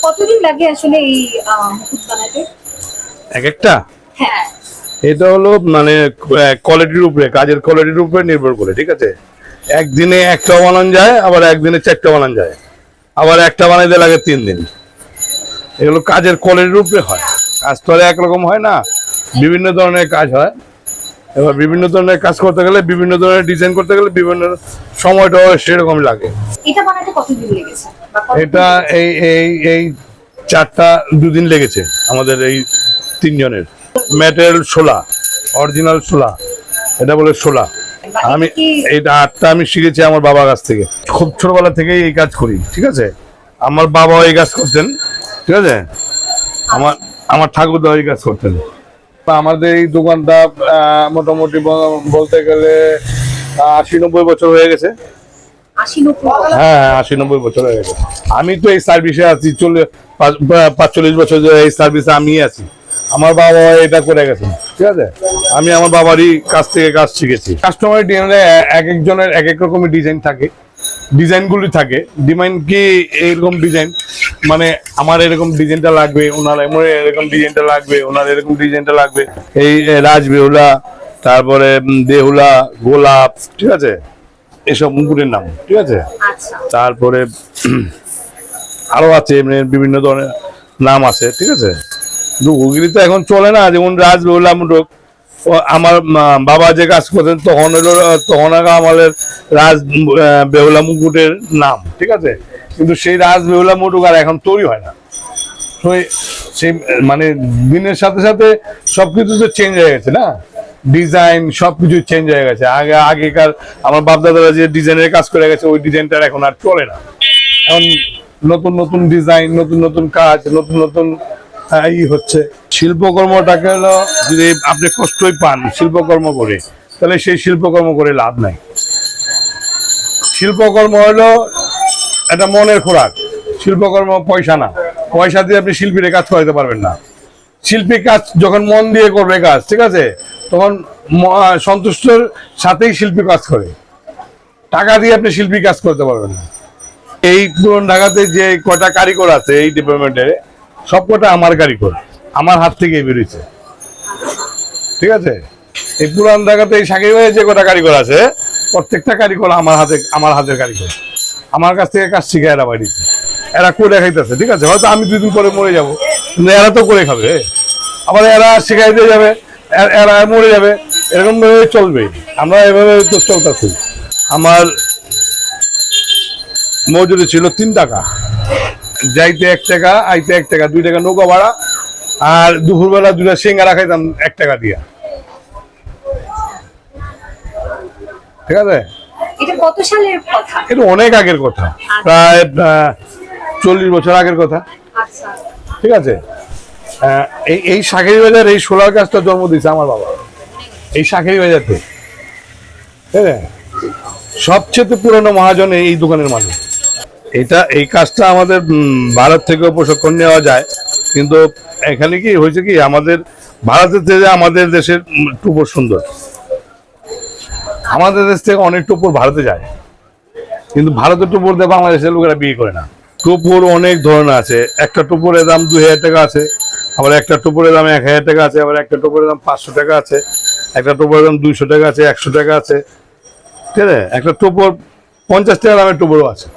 কতদিন লাগে আসলে এই মুকুট বানাতে? এক একটা হ্যাঁ। এটা হলো মানে কোয়ালিটির উপরে, কাজের কোয়ালিটির উপরে নির্ভর করে, ঠিক আছে। একদিনে একটা বানানো যায়, আবার একদিনে চারটা বানানো যায়, আবার একটা বানাইতে লাগে 3 দিন। এগুলো কাজের কোয়ালিটির উপরে হয়, কাজ তো আর একরকম হয় না, বিভিন্ন ধরনের কাজ হয়। এবার বিভিন্ন ধরনের কাজ করতে গেলে, বিভিন্ন ধরনের ডিজাইন করতে গেলে বিভিন্ন সময়টাও সেরকম লাগে। এটা বানাতে কতদিন লেগেছে? এটা এই এই এই চারটা 2 দিন লেগেছে আমাদের এই 3 জনের। ম্যাটেরিয়াল শোলা, অরিজিনাল শোলা, এটা বলে শোলা। আমি এইটা আর্টটা আমি শিখেছি আমার বাবার কাছ থেকে। খুব ছোটবেলা থেকেই এই কাজ করি, ঠিক আছে। আমার বাবা এই কাজ করতেন, ঠিক আছে। আমার আমার ঠাকুরদা এই কাজ করতেন। আমাদের এই দোকানটা মোটামুটি বলতে গেলে 80-90 বছর হয়ে গেছে। 80-90? হ্যাঁ, 80-90 বছর হয়ে গেছে। আমি তো এই সার্ভিসে আছি 45 বছর ধরে এই সার্ভিসে আমি আছি। আমার বাবা এটা করে গেছেন, ঠিক আছে। আমি আমার বাবারই কাছ থেকে কাজ শিখেছি। কাস্টমার ডিজাইনে এক একজনের এক এক রকমের ডিজাইন থাকে, ডিজাইনগুলি থাকে। ডিমান্ড কি এইরকম ডিজাইন, মানে আমার এরকম ডিজাইনটা লাগবে, ওনার এরকম ডিজাইনটা লাগবে, ওনার এরকম ডিজাইনটা লাগবে। এই রাজবেহুলা, তারপরে দেহুলা, গোলাপ, ঠিক আছে, এসব মুকুটের নাম, ঠিক আছে। তারপরে আরো আছে এমনি বিভিন্ন ধরনের নাম আছে, ঠিক আছে। কিন্তু ওগুলি তো এখন চলে না। যেমন রাজবেহুলা মুটুক, আমার বাবা যে কাজ করতেন তখন আমাদের বেহুলা মুকুটের নাম, ঠিক আছে। কিন্তু সেই রাজবেহুলা মুটুক আর এখন তৈরি হয় না। সেই মানে দিনের সাথে সাথে সবকিছু তো চেঞ্জ হয়ে গেছে না, ডিজাইন সবকিছু চেঞ্জ হয়ে গেছে। আগেকার আমার বাপদাদারা যে ডিজাইনের কাজ করে গেছে ওই ডিজাইনটা এখন আর চলে না। এখন নতুন নতুন ডিজাইন, নতুন নতুন কাজ, নতুন নতুন হচ্ছে। শিল্পকর্মটাকে হলো, যদি আপনি কষ্টই পান শিল্পকর্ম করে, তাহলে সেই শিল্পকর্ম করে লাভ নাই। শিল্পকর্ম হলো একটা মনের খোরাক। শিল্পকর্ম পয়সা না, পয়সা দিয়ে আপনি শিল্পীর কাজ করাতে পারবেন না। শিল্পী কাজ যখন মন দিয়ে করবে কাজ, ঠিক আছে, তখন সন্তুষ্টর সাথেই শিল্পী কাজ করে। টাকা দিয়ে আপনি শিল্পী কাজ করতে পারবেন না। এই পুরন ঢাকাতে যে কটা কারিগর আছে এই ডিপার্টমেন্টে, সব কটা আমার কারিগর, আমার হাত থেকে বেরিয়েছে, ঠিক আছে। এই পুরান ঢাকাতে এই সাকিব ভাইয়ের যে কটা কারিগর আছে, প্রত্যেকটা কারিগর আমার হাতের কারিগর। আমার কাছ থেকে কাজ শিখে এরা বাড়িছে, এরা করে খাইতেছে, ঠিক আছে। হয়তো আমি 2 দিন পরে মরে যাবো, কিন্তু এরা তো করে খাবে, আবার এরা শিখাই দিয়ে যাবে, এরা মরে যাবে, এরকম ভাবে চলবে। আমরা এভাবে তো চলতেছি। আমার মজুরি ছিল 3 টাকা, যাইতে 1 টাকা, আইতে 1 টাকা, 2 টাকা নৌকা ভাড়া, আর দুপুরবেলা 2টা সিঙ্গারা খাইতাম 1 টাকা দিয়া, ঠিক আছে। এটা কত সালের কথা? এটা অনেক আগের কথা, প্রায় 40 বছর আগের কথা, ঠিক আছে। এই শাঁখারি বাজার, এই সোলার গাছটা জন্ম দিয়েছে আমার বাবা, এই শাঁখারি বাজারতে, ঠিক আছে। সবচেয়ে পুরনো মহাজন এই দোকানের মালিক। এই কাজটা আমাদের ভারত থেকেও প্রশিক্ষণ নেওয়া যায়, কিন্তু এখানে কি হয়েছে কি, আমাদের ভারতের থেকে আমাদের দেশের টুপর সুন্দর। আমাদের দেশ থেকে অনেক টুপর ভারতে যায়, কিন্তু ভারতের টুপর দিয়ে বাংলাদেশের লোকেরা বিয়ে করে না। টুপর অনেক ধরনের আছে। একটা টুপরের দাম 2000 টাকা আছে, আবার একটা টুপরের দাম 1000 টাকা আছে, আবার একটা টুপরের দাম 500 টাকা আছে, একটা টুপরের দাম 200 টাকা আছে, 100 টাকা আছে, ঠিক আছে। একটা টুপর 50 টাকা দামের টুপরও আছে।